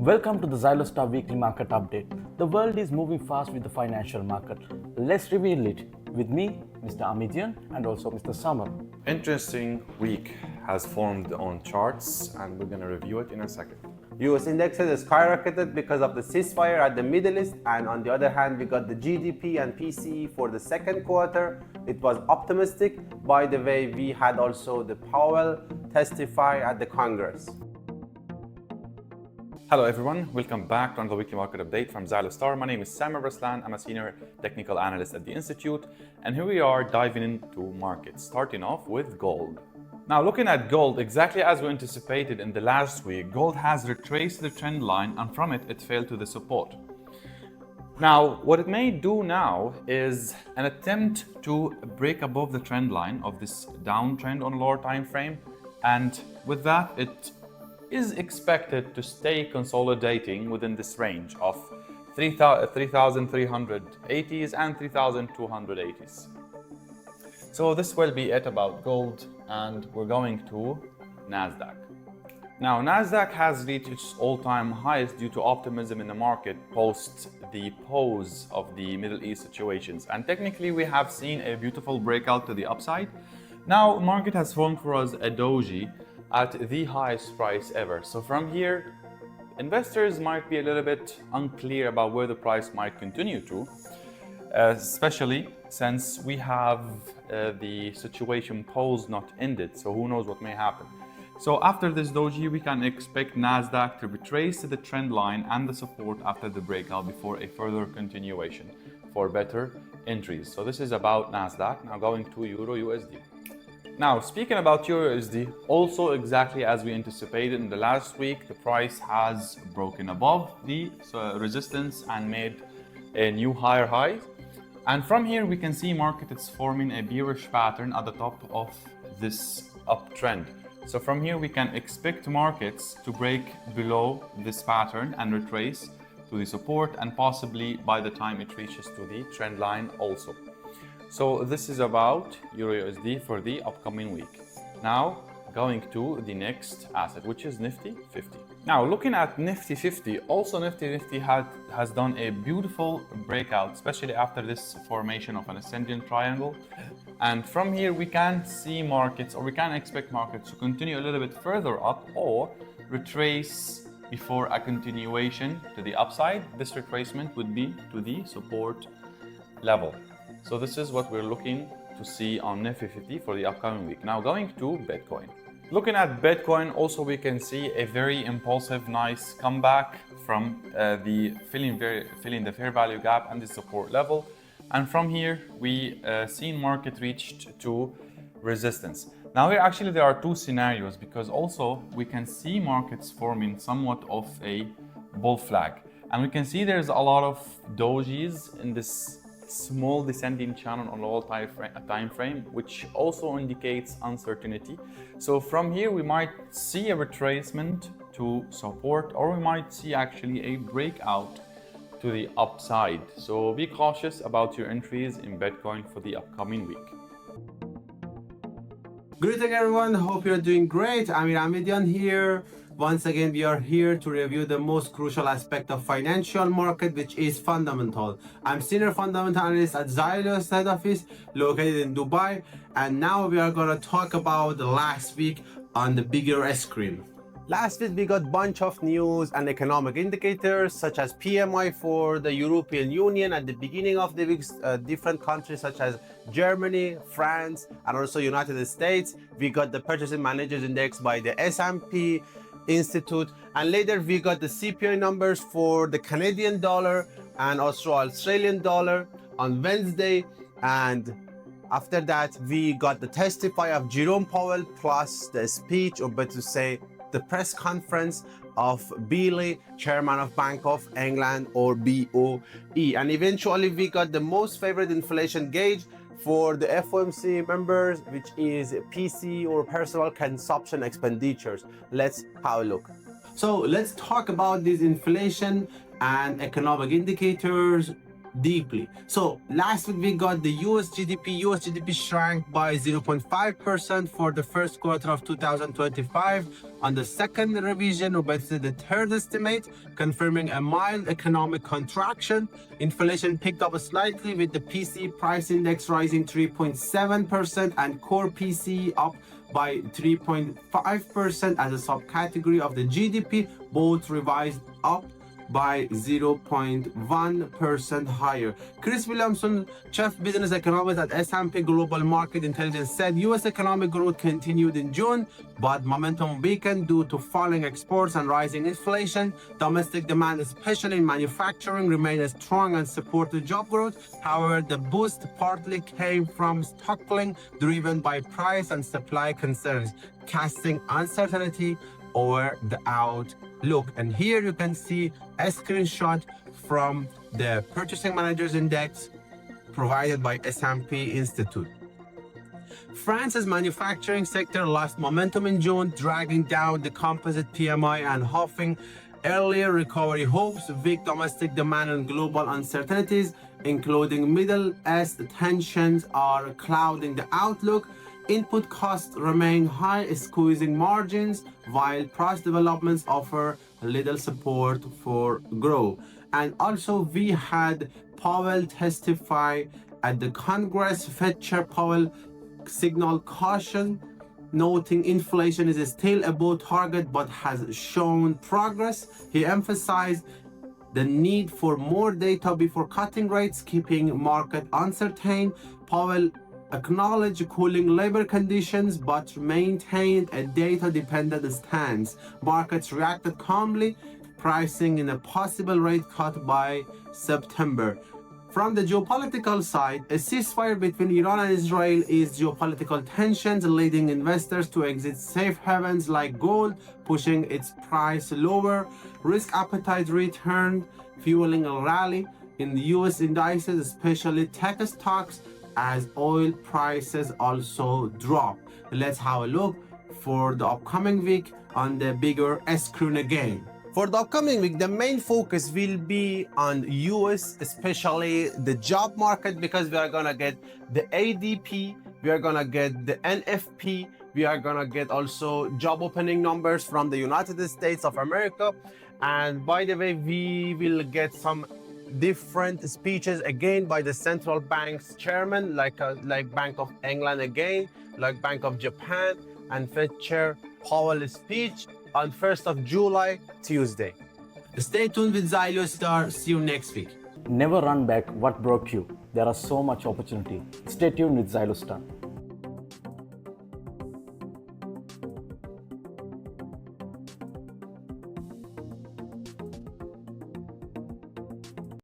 Welcome to the Xylostar Weekly Market Update. The world is moving fast with the financial market. Let's reveal it with me, Mr. Amidian, and also Mr. Summer. Interesting week has formed on charts, and we're going to review it in a second. US indexes skyrocketed because of the ceasefire at the Middle East, and on the other hand, we got the GDP and PCE for the second quarter. It was optimistic. By the way, we had also the Powell testify at the Congress. Hello everyone, welcome back to another weekly market update from Xylostar. My name is Samer Raslan. I'm a senior technical analyst at the Institute, and here we are diving into markets, starting off with gold. Now, looking at gold, exactly as we anticipated in the last week, gold has retraced the trend line, and from it, it fell to the support. Now, what it may do now is an attempt to break above the trend line of this downtrend on lower time frame, and with that, it is expected to stay consolidating within this range of 3,380s and 3,280s. So this will be it about gold, and we're going to NASDAQ. Now, NASDAQ has reached its all-time highest due to optimism in the market post the pause of the Middle East situations. And technically, we have seen a beautiful breakout to the upside. Now, market has formed for us a doji at the highest price ever. So from here, investors might be a little bit unclear about where the price might continue to, especially since we have the situation pause not ended. So who knows what may happen. So after this doji, we can expect NASDAQ to retrace the trend line and the support after the breakout before a further continuation for better entries. So this is about NASDAQ. Now going to EURUSD. Now, speaking about EURUSD, also exactly as we anticipated in the last week, the price has broken above the resistance and made a new higher high. And from here, we can see market is forming a bearish pattern at the top of this uptrend. So from here, we can expect markets to break below this pattern and retrace to the support, and possibly by the time it reaches to the trend line also. So this is about EURUSD for the upcoming week. Now going to the next asset, which is Nifty50. Now looking at Nifty50, also Nifty50 has done a beautiful breakout, especially after this formation of an ascending triangle. And from here we can see markets, or we can expect markets to continue a little bit further up or retrace before a continuation to the upside. This retracement would be to the support level. So this is what we're looking to see on Nifty50 for the upcoming week. Now going to Bitcoin. Looking at Bitcoin, also we can see a very impulsive, nice comeback from the filling the fair value gap and the support level. And from here, we seen market reached to resistance. Now here actually there are two scenarios, because also we can see markets forming somewhat of a bull flag. And we can see there's a lot of dojis in this small descending channel on lower time frame, which also indicates uncertainty. So from here we might see a retracement to support, or we might see actually a breakout to the upside. So be cautious about your entries in Bitcoin for the upcoming week. Greeting everyone, hope you're doing great. Amir Amidian here. Once again, we are here to review the most crucial aspect of financial market, which is fundamental. I'm senior fundamental analyst at Xylostar head office located in Dubai, and now we are going to talk about the last week on the bigger screen. Last week we got a bunch of news and economic indicators such as PMI for the European Union at the beginning of the week. Different countries such as Germany, France, and also United States. We got the Purchasing Managers Index by the S&P Institute, and later we got the CPI numbers for the Canadian dollar and also Australian dollar on Wednesday. And after that we got the testify of Jerome Powell plus the speech, or better to say the press conference of Bailey, chairman of Bank of England, or BOE. And eventually we got the most favorite inflation gauge for the FOMC members, which is PC, or personal consumption expenditures. Let's have a look. So let's talk about these inflation and economic indicators deeply. So last week we got the US GDP. US GDP shrank by 0.5% for the first quarter of 2025. On the second revision, or better the third estimate, confirming a mild economic contraction. Inflation picked up slightly with the PCE price index rising 3.7% and core PCE up by 3.5% as a subcategory of the GDP, both revised up by 0.1% higher. Chris Williamson, chief business economist at S&P Global Market Intelligence, said U.S. economic growth continued in June, but momentum weakened due to falling exports and rising inflation. Domestic demand, especially in manufacturing, remained strong and supported job growth. However, the boost partly came from stockpiling driven by price and supply concerns, casting uncertainty over the outlook. And here you can see a screenshot from the Purchasing Managers Index provided by S&P Institute. France's manufacturing sector lost momentum in June, dragging down the composite PMI and halving earlier recovery hopes. Weak domestic demand and global uncertainties, including Middle East tensions, are clouding the outlook. Input costs remain high, squeezing margins, while price developments offer little support for growth. And also we had Powell testify at the Congress. Fed Chair Powell signaled caution, noting inflation is still above target but has shown progress. He emphasized the need for more data before cutting rates, keeping market uncertain. Powell acknowledged cooling labor conditions but maintained a data-dependent stance. Markets reacted calmly, pricing in a possible rate cut by September. From the geopolitical side, a ceasefire between Iran and Israel eased geopolitical tensions, leading investors to exit safe havens like gold, pushing its price lower. Risk appetite returned, fueling a rally in the US indices, especially tech stocks, as oil prices also drop. Let's have a look for the upcoming week on the bigger screen again. For the upcoming week, the main focus will be on US, especially the job market, because we are gonna get the ADP, we are gonna get the NFP, we are gonna get also job opening numbers from the United States of America. And by the way, we will get some different speeches again by the central bank's chairman, like Bank of England again, like Bank of Japan, and Fed Chair Powell's speech on 1st of July, Tuesday. Stay tuned with Xylo Star. See you next week. Never run back what broke you. There are so much opportunity. Stay tuned with Xylo Star.